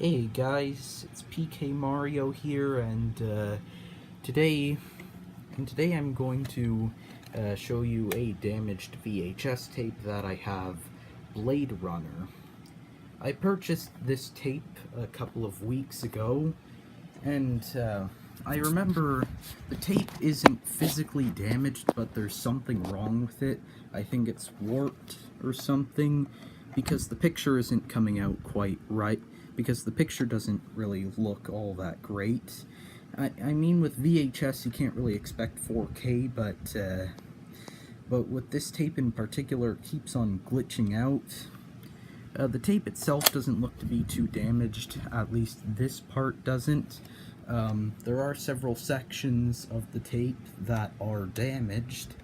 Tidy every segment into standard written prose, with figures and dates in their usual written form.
Hey guys, it's PkmariO here, and today I'm going to show you a damaged VHS tape that I have, Blade Runner. I purchased this tape a couple of weeks ago, and I remember the tape isn't physically damaged, but there's something wrong with it. I think it's warped or something, because the picture isn't coming out quite right. Because the picture doesn't really look all that great. I mean, with VHS you can't really expect 4K, but with this tape in particular, it keeps on glitching out. The tape itself doesn't look to be too damaged, at least this part doesn't. There are several sections of the tape that are damaged.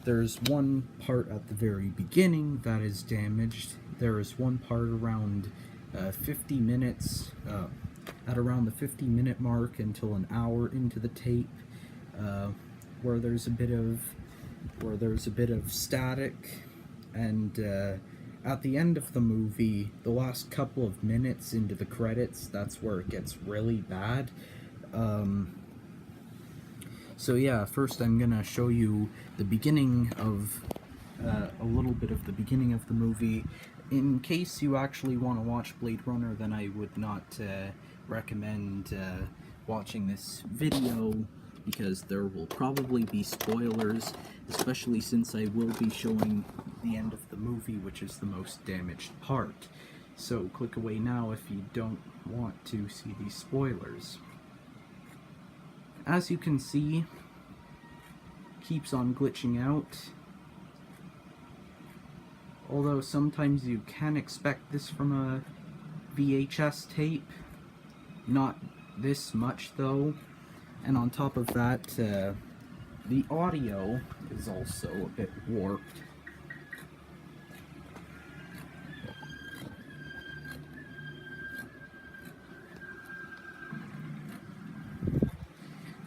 There's one part at the very beginning that is damaged. There is one part around 50 minutes, at around the 50-minute mark until an hour into the tape, where there's a bit of static, and at the end of the movie, the last couple of minutes into the credits, that's where it gets really bad. So yeah, first I'm gonna show you the beginning of, a little bit of the beginning of the movie. In case you actually want to watch Blade Runner, then I would not recommend watching this video, because there will probably be spoilers, especially since I will be showing the end of the movie, which is the most damaged part. So click away now if you don't want to see these spoilers. As you can see, keeps on glitching out. Although sometimes you can expect this from a VHS tape. Not this much though. And on top of that, the audio is also a bit warped.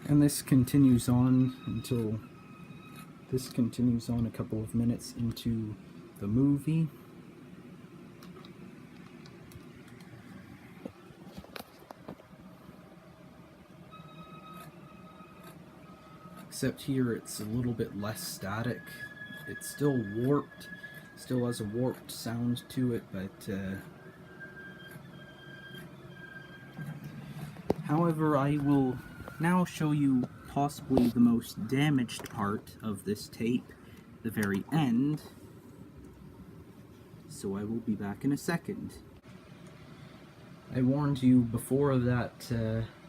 And this continues on a couple of minutes into the movie. Except here it's a little bit less static. It's still warped, still has a warped sound to it, but however, I will now show you possibly the most damaged part of this tape, the very end. So I will be back in a second. I warned you before that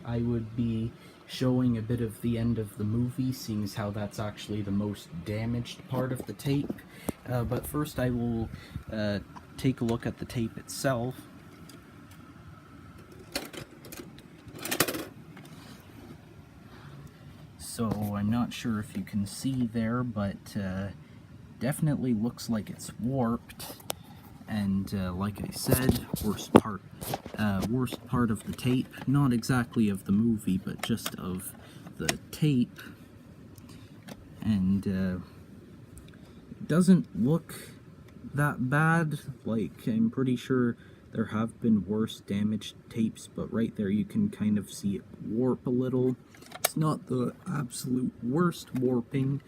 I would be showing a bit of the end of the movie, seeing as how that's actually the most damaged part of the tape. But first I will take a look at the tape itself. So I'm not sure if you can see there, but definitely looks like it's warped. And like I said, worst part of the tape, not exactly of the movie, but just of the tape. And it doesn't look that bad. Like, I'm pretty sure there have been worse damaged tapes, but right there you can kind of see it warp a little. It's not the absolute worst warping,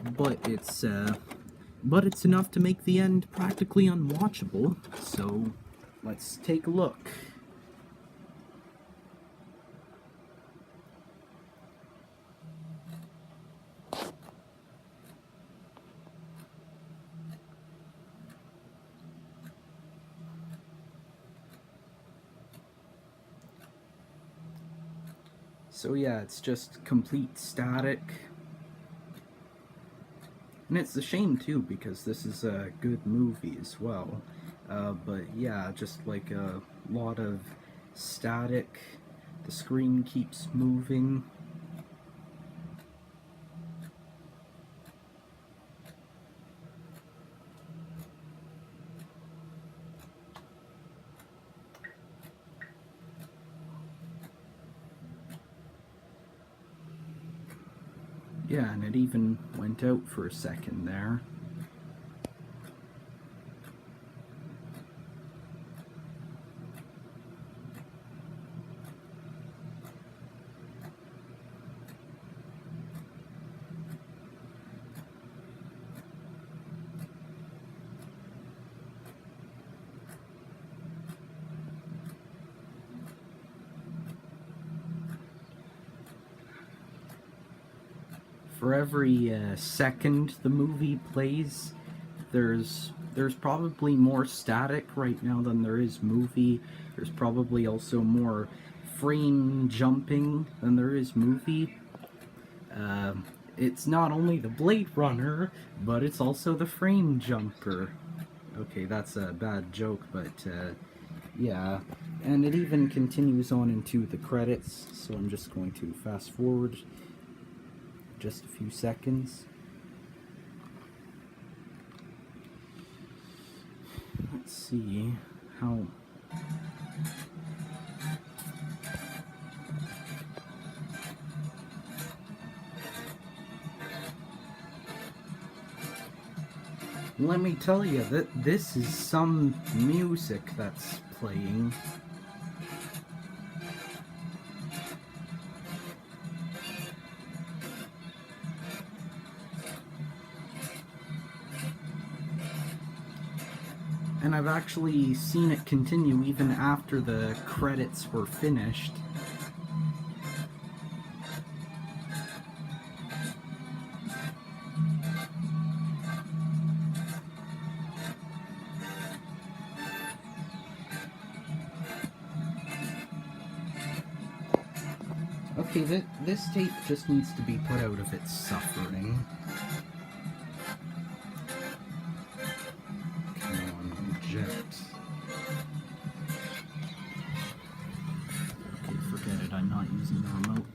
but it's enough to make the end practically unwatchable. So let's take a look. So yeah, it's just complete static. And it's a shame too, because this is a good movie as well. But yeah, just like a lot of static. The screen keeps moving. Yeah, and it even went out for a second there. for every second the movie plays, there's probably more static right now than there is movie. There's probably also more frame jumping than there is movie. It's not only the Blade Runner, but it's also the frame jumper. Okay, that's a bad joke, but yeah. And it even continues on into the credits, so I'm just going to fast forward just a few seconds. Let's see how... Let me tell you that this is some music that's playing. And I've actually seen it continue even after the credits were finished. Okay, this tape just needs to be put out of its suffering. Come on, eject. Okay, forget it, I'm not using the remote.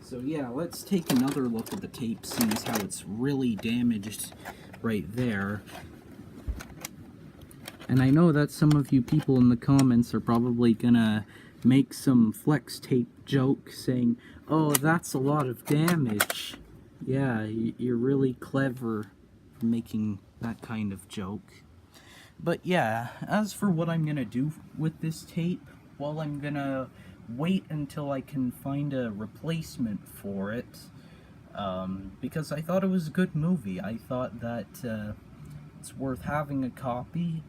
So yeah, let's take another look at the tape, see how it's really damaged right there. And I know that some of you people in the comments are probably gonna make some flex tape joke saying, oh, that's a lot of damage. Yeah, you're really clever for making that kind of joke. But yeah, as for what I'm gonna do with this tape, well, I'm gonna wait until I can find a replacement for it, because I thought it was a good movie. I thought that it's worth having a copy.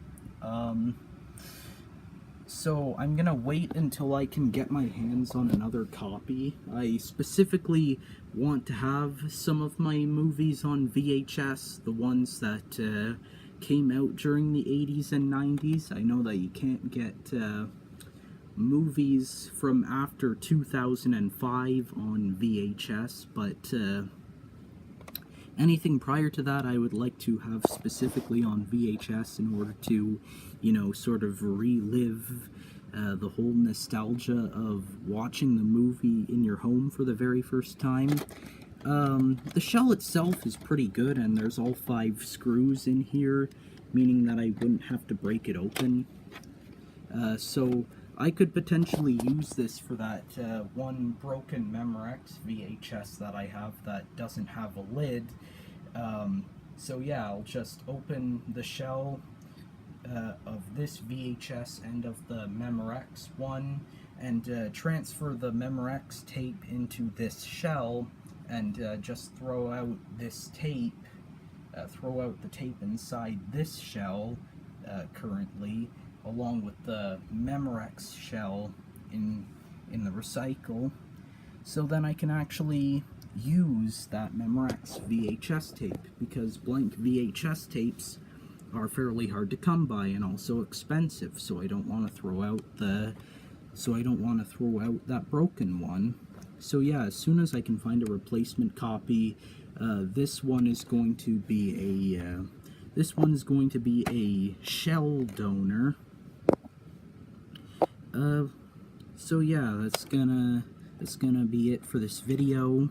So I'm gonna wait until I can get my hands on another copy. I specifically want to have some of my movies on VHS, the ones that came out during the 80s and 90s. I know that you can't get movies from after 2005 on VHS, but anything prior to that I would like to have specifically on VHS in order to, you know, sort of relive the whole nostalgia of watching the movie in your home for the very first time. The shell itself is pretty good, and there's all 5 screws in here, meaning that I wouldn't have to break it open. So I could potentially use this for that one broken Memorex VHS that I have that doesn't have a lid. So yeah, I'll just open the shell of this VHS and of the Memorex one, and transfer the Memorex tape into this shell, and just throw out this tape, throw out the tape inside this shell currently, along with the Memorex shell in the recycle, so then I can actually use that Memorex VHS tape, because blank VHS tapes are fairly hard to come by and also expensive, so I don't want to throw out that broken one. So yeah, as soon as I can find a replacement copy, this one is going to be a shell donor. So yeah, that's gonna be it for this video.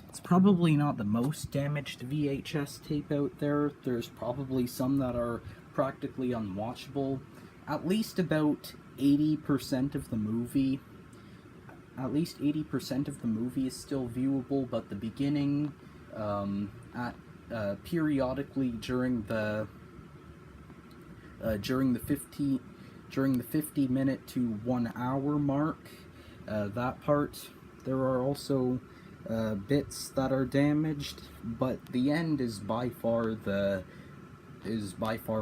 It's probably not the most damaged VHS tape out there. There's probably some that are practically unwatchable. At least about 80% of the movie, is still viewable, but the beginning, periodically during the 50-minute to 1 hour mark, that part, there are also bits that are damaged, but the end is by far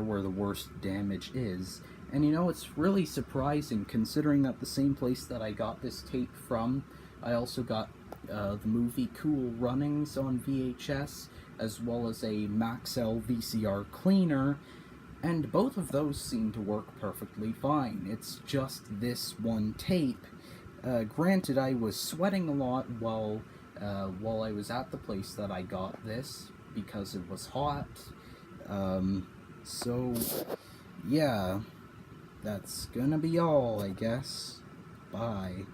where the worst damage is. And you know, it's really surprising, considering that the same place that I got this tape from, I also got the movie Cool Runnings on VHS, as well as a Maxell VCR cleaner, and both of those seem to work perfectly fine. It's just this one tape. Granted, I was sweating a lot while I was at the place that I got this, because it was hot. So, yeah, that's gonna be all, I guess. Bye.